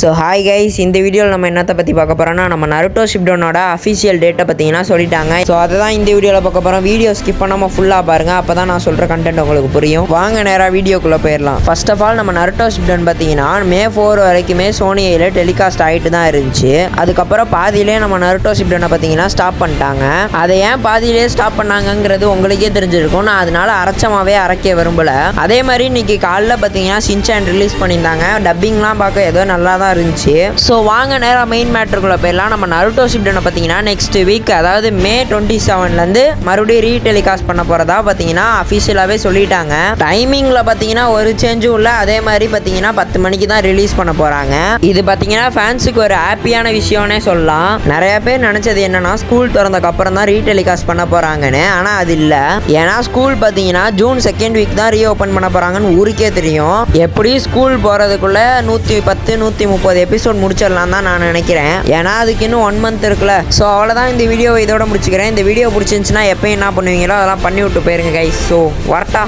So hi guys, இந்த வீடியோவில் நம்ம என்னத்தை பற்றி பார்க்க போகிறோம்னா நம்ம நருட்டோ ஷிப்டோனோட அஃபிஷியல் டேட்டை பார்த்தீங்கன்னா சொல்லிட்டாங்க. ஸோ அதை தான் இந்த வீடியோவில் பார்க்க போகிறோம். வீடியோ ஸ்கிப் பண்ணாமல் ஃபுல்லாக பாருங்கள், அப்போ தான் நான் சொல்கிற கண்டென்ட் உங்களுக்கு புரியும். வாங்க நேராக வீடியோக்குள்ளே போயிடலாம். ஃபர்ஸ்ட் ஆஃப் ஆல் நம்ம நருட்டோ ஷிப்டன் பார்த்தீங்கன்னா May 4 வரைக்குமே சோனியில் டெலிகாஸ்ட் ஆகிட்டு தான் இருந்துச்சு. அதுக்கப்புறம் பாதியிலே நம்ம நருட்டோ ஷிப்டனை பார்த்தீங்கன்னா ஸ்டாப் பண்ணிட்டாங்க. அதை ஏன் பாதியிலே ஸ்டாப் பண்ணாங்கங்கிறது உங்களுக்கே தெரிஞ்சிருக்கும். நான் அதனால அரைச்சமாகவே அரைக்க விரும்பலை. அதே மாதிரி இன்னைக்கு காலைல பார்த்தீங்கன்னா சின்சான் ரிலீஸ் பண்ணியிருந்தாங்க. டப்பிங்லாம் பார்க்க ஏதோ நல்லா தான் இருந்துச்சு. ஸோ வாங்க நேராக மெயின் மேட்ருக்குள்ளே போயிடலாம். நம்ம நருட்டோ ஷிப்டனை பார்த்தீங்கன்னா நெக்ஸ்ட் வீக், அதாவது May 27 மறுபடியும் ரீடெலிகாஸ்ட் பண்ண போகிறதா பார்த்தீங்கன்னா அஃபிஷியலாகவே சொல்லிட்டாங்க. டைமிங்கில் பார்த்தீங்கன்னா ஒரு சேஞ்சும் இல்லை. அதே மாதிரி பார்த்தீங்கன்னா 10 மணிக்கு தான் ரிலீஸ் பண்ண போகிறாங்க. இது பார்த்தீங்கன்னா ஃபேன்ஸுக்கு ஒரு ஹாப்பியான விஷயம்னே சொல்லலாம். நிறைய பேர் நினச்சது என்னன்னா ஸ்கூல் திறந்ததுக்கு அப்புறம் தான் ரீடெலிகாஸ்ட் பண்ண போகிறாங்கன்னு. ஆனால் அது இல்லை. ஏன்னா ஸ்கூல் பார்த்தீங்கன்னா June 2 வீக் தான் ரீஓப்பன் பண்ண போகிறாங்கன்னு ஊருக்கே தெரியும். எப்படி ஸ்கூல் போகிறதுக்குள்ள 110-130 எபிசோட் முடிச்சிடலாம் தான் நான் நினைக்கிறேன். ஏன்னா அதுக்கு இன்னும் 1 month இருக்குல்ல. ஸோ அவ்வளோதான், இந்த வீடியோவை இதோட முடிச்சுக்கிறேன். இந்த வீடியோ பிடிச்சிருந்துச்சுன்னா எப்போ என்ன பண்ணுவீங்களோ அதெல்லாம் பண்ணி விட்டு போயிருங்க கைஸ். ஸோ வரட்டா.